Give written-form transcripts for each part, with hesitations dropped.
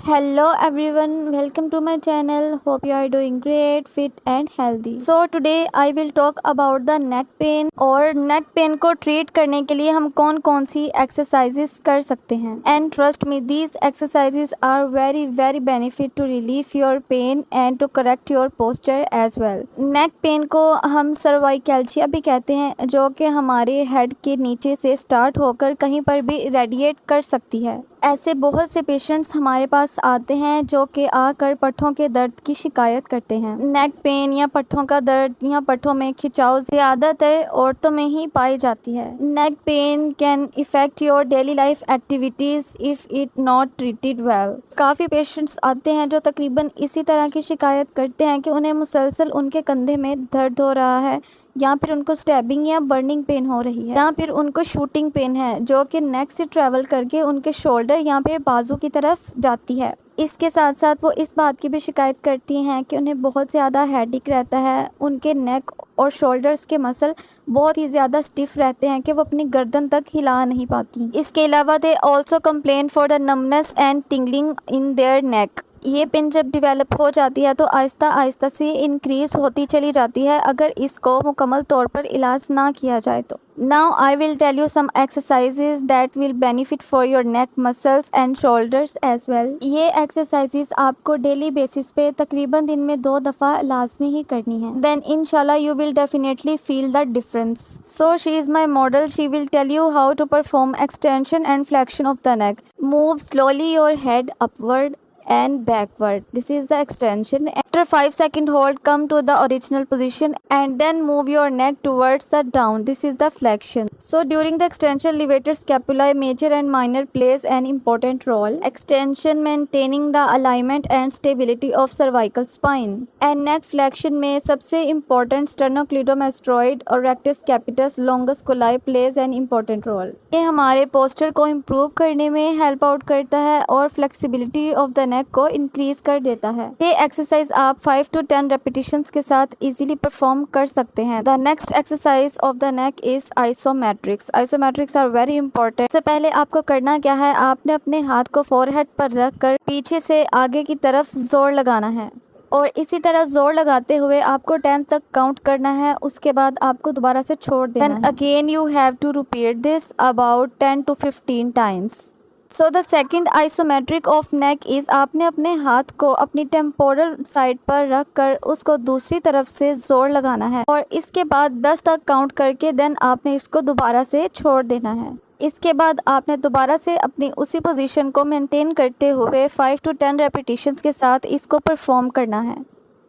Hello everyone, welcome to my channel. Hope you are doing great, fit and healthy. So today I will talk about the neck pain और neck pain को treat करने के लिए हम कौन कौन सी exercises कर सकते हैं. And trust me, these exercises are very benefit to relieve your pain and to correct your posture as well. Neck pain को हम cervicalgia भी कहते हैं, जो कि हमारे हेड के नीचे से स्टार्ट होकर कहीं पर भी रेडिएट कर सकती है. ऐसे बहुत से पेशेंट्स हमारे पास आते हैं जो कि आकर पट्ठों के दर्द की शिकायत करते हैं. नेक पेन या पट्ठों का दर्द या पट्ठों में खिंचाव ज़्यादातर औरतों में ही पाई जाती है. Neck pain can effect your daily life activities if it not treated well. काफ़ी पेशेंट्स आते हैं जो तकरीबन इसी तरह की शिकायत करते हैं कि उन्हें मुसलसल उनके कंधे में दर्द हो रहा है, या फिर उनको स्टैबिंग या बर्निंग पेन हो रही है, या फिर उनको शूटिंग पेन है जो कि नेक से ट्रैवल करके उनके शोल्डर या फिर बाजू की तरफ जाती है. इसके साथ साथ वो इस बात की भी शिकायत करती हैं कि उन्हें बहुत ज़्यादा हेडेक रहता है. उनके नेक और शोल्डर्स के मसल बहुत ही ज़्यादा स्टिफ रहते हैं कि वो अपनी गर्दन तक हिला नहीं पाती. इसके अलावा they also complain for the numbness and tingling in their neck. ये पेन जब डेवलप हो जाती है तो आहिस्ता आहिस्ता से इंक्रीज़ होती चली जाती है अगर इसको मुकम्मल तौर पर इलाज ना किया जाए तो. Now I will tell you some exercises that will benefit for your neck muscles and shoulders as well. ये एक्सरसाइजेज आपको डेली बेसिस पे तकरीबन दिन में 2 दफ़ा लाजमी ही करनी है. देन इंशाल्लाह you will definitely feel the difference. So she is my model. She will tell you how to perform extension and flexion of the neck. Move slowly your head upward and backward. This is the extension. After 5 second hold, come to the original position and then move your neck towards the down. This is the flexion. So during the extension, levator scapula major and minor plays an important role. Extension maintaining the alignment and stability of cervical spine. And neck flexion में सबसे important sternocleidomastoid और rectus capitis longus colli plays an important role. ये हमारे posture को improve करने में help out करता है और flexibility of the नेक को इंक्रीज कर देता है. ये एक्सरसाइज आप 5 to 10 रेपिटेशंस के साथ इजीली परफॉर्म कर सकते हैं. The next exercise of the neck is isometrics. Isometrics are very important. सबसे पहले आपको करना क्या है, आपने अपने हाथ को फोरहेड पर रख कर पीछे से आगे की तरफ जोर लगाना है और इसी तरह जोर लगाते हुए आपको 10 तक काउंट करना है. उसके बाद आपको दोबारा से छोड़ देना है. Again you have to repeat this about 10 to 15 times. So the second isometric of neck is आपने अपने हाथ को अपनी टेम्पोरल साइड पर रख कर उसको दूसरी तरफ से जोर लगाना है और इसके बाद 10 तक काउंट करके देन आपने इसको दोबारा से छोड़ देना है. इसके बाद आपने दोबारा से अपनी उसी पोजीशन को मेंटेन करते हुए 5 to 10 रेपिटेशंस के साथ इसको परफॉर्म करना है.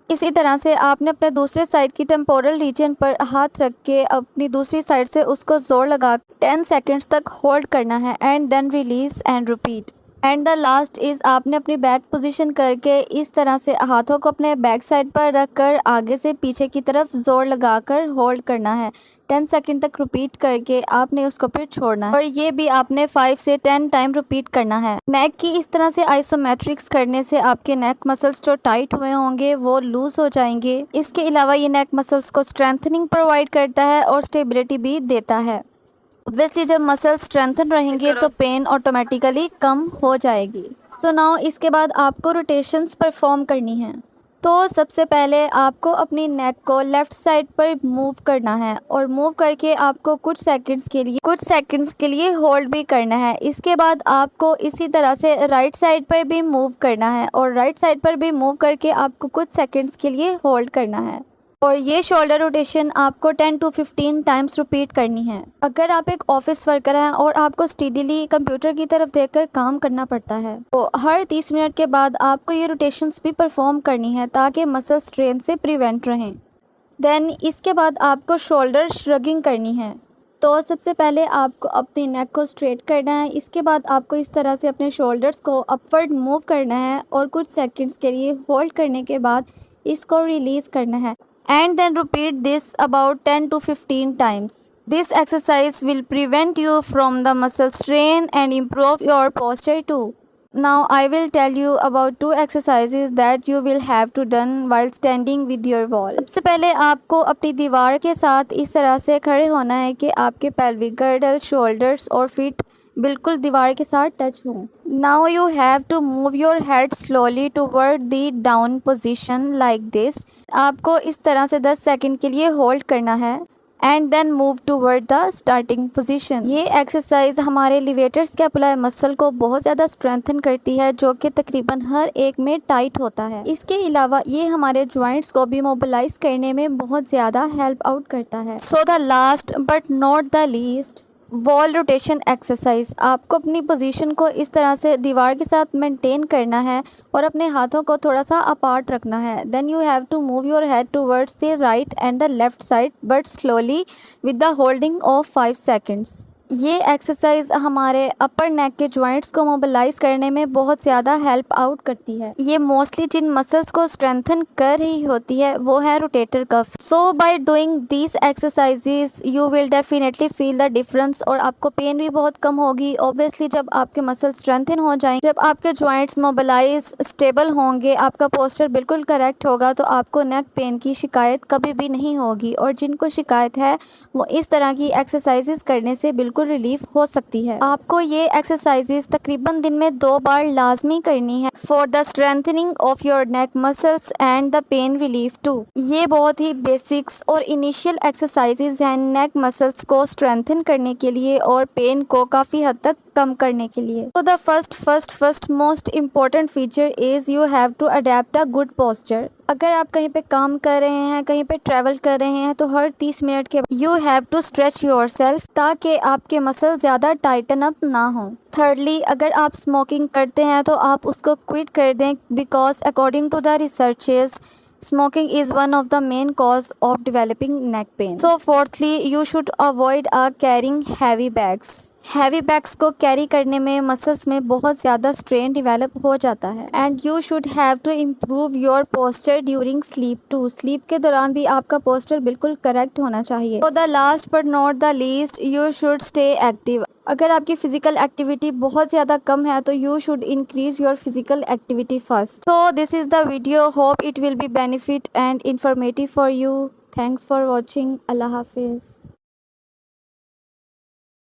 इसी तरह से आपने अपने दूसरे साइड की टेम्पोरल रीजन पर हाथ रख के अपनी दूसरी साइड से उसको जोर लगा 10 सेकेंड्स तक होल्ड करना है and then release and repeat. And the last is आपने अपनी बैक पोजीशन करके इस तरह से हाथों को अपने बैक साइड पर रख कर आगे से पीछे की तरफ जोर लगाकर होल्ड करना है. 10 सेकेंड तक रिपीट करके आपने उसको फिर छोड़ना है और ये भी आपने 5 से 10 टाइम रिपीट करना है. नेक की इस तरह से आइसोमेट्रिक्स करने से आपके नेक मसल्स जो टाइट हुए होंगे वो लूज हो जाएंगे. इसके अलावा ये नेक मसल्स को स्ट्रेंथनिंग प्रोवाइड करता है और स्टेबिलिटी भी देता है. ऑब्वियसली जब मसल स्ट्रेंथन रहेंगे तो पेन ऑटोमेटिकली कम हो जाएगी. सो नाउ इसके बाद आपको रोटेशंस परफॉर्म करनी है. तो सबसे पहले आपको अपनी नेक को लेफ़्ट साइड पर मूव करना है और मूव करके आपको कुछ सेकंड्स के लिए होल्ड भी करना है. इसके बाद आपको इसी तरह से राइट साइड पर भी मूव करना है और राइट साइड पर भी मूव करके आपको कुछ सेकंड्स के लिए होल्ड करना है और ये शोल्डर रोटेशन आपको 10 to 15 टाइम्स रिपीट करनी है. अगर आप एक ऑफिस वर्कर हैं और आपको स्टेडीली कंप्यूटर की तरफ देखकर काम करना पड़ता है तो हर 30 मिनट के बाद आपको ये रोटेशंस भी परफॉर्म करनी है ताकि मसल स्ट्रेन से प्रिवेंट रहें. देन इसके बाद आपको शोल्डर श्रगिंग करनी है. तो सबसे पहले आपको अपनी नेक को स्ट्रेट करना है. इसके बाद आपको इस तरह से अपने शोल्डर्स को अपवर्ड मूव करना है और कुछ सेकेंड्स के लिए होल्ड करने के बाद इसको रिलीज़ करना है. And then repeat this about 10 to 15 times. This exercise will prevent you from the muscle strain and improve your posture too. Now I will tell you about 2 exercises that you will have to done while standing with your wall. सबसे पहले आपको अपनी दीवार के साथ इस तरह से खड़े होना है कि आपके pelvic girdle, shoulders और feet बिल्कुल दीवार के साथ टच हों. Now you have to move your head slowly toward the down position like this. आपको इस तरह से 10 सेकंड के लिए होल्ड करना है and then move toward the starting position. ये एक्सरसाइज हमारे लिवेटर स्कैपुला मसल को बहुत ज़्यादा स्ट्रेंथन करती है, जो कि तकरीबन हर एक में टाइट होता है। इसके अलावा ये हमारे जॉइंट्स को भी मोबिलाइज करने में बहुत ज़्यादा हेल्प आउट करता है। So the last but not the least, wall rotation exercise. आपको अपनी पोजीशन को इस तरह से दीवार के साथ मेंटेन करना है और अपने हाथों को थोड़ा सा अपार्ट रखना है। Then you have to move your head towards the right and the left side but slowly with the holding of 5 seconds. ये एक्सरसाइज हमारे अपर नेक के जॉइंट्स को मोबिलाइज करने में बहुत ज़्यादा हेल्प आउट करती है। ये मोस्टली जिन मसल्स को स्ट्रेंथन कर रही होती है वो है rotator cuff. So by doing these exercises you will definitely feel the difference और आपको पेन भी बहुत कम होगी। ऑब्वियसली जब आपके मसल स्ट्रेंथन हो जाएंगे, जब आपके जॉइंट्स मोबिलाइज स्टेबल होंगे, आपका पोस्चर बिल्कुल करेक्ट होगा, तो आपको नेक पेन की शिकायत कभी भी नहीं होगी। और जिनको शिकायत है वो इस तरह की एक्सरसाइजेज करने से बिल्कुल रिलीफ हो सकती है। आपको ये एक्सरसाइजेस तकरीबन दिन में 2 बार लाजमी करनी है for the strengthening of your neck muscles and the pain relief too. ये बहुत ही बेसिक्स और इनिशियल एक्सरसाइजेस हैं नेक मसल्स को स्ट्रेंथन करने के लिए और पेन को काफ़ी हद तक कम करने के लिए। तो the first most important feature is you have to adept a good posture. अगर आप कहीं पे काम कर रहे हैं, कहीं पे ट्रैवल कर रहे हैं, तो हर 30 मिनट के you have to stretch yourself ताकि आपके मसल ज़्यादा टाइटन अप ना हो। थर्डली, अगर आप स्मोकिंग करते हैं तो आप उसको क्विट कर दें, because according to the researches smoking is one of the main cause of developing neck pain. So fourthly, you should avoid carrying heavy bags. Heavy bags को कैरी करने में मसल्स में बहुत ज़्यादा स्ट्रेन डिवेलप हो जाता है। And you should have to improve your posture during sleep too. Sleep के दौरान भी आपका पोस्चर बिल्कुल करेक्ट होना चाहिए। For the last but not the least, you should stay active. अगर आपकी फिजिकल एक्टिविटी बहुत ज़्यादा कम है तो you should increase your physical activity first. So this is the video, hope it will be benefit and informative for you. Thanks for watching. अल्लाह हाफिज़।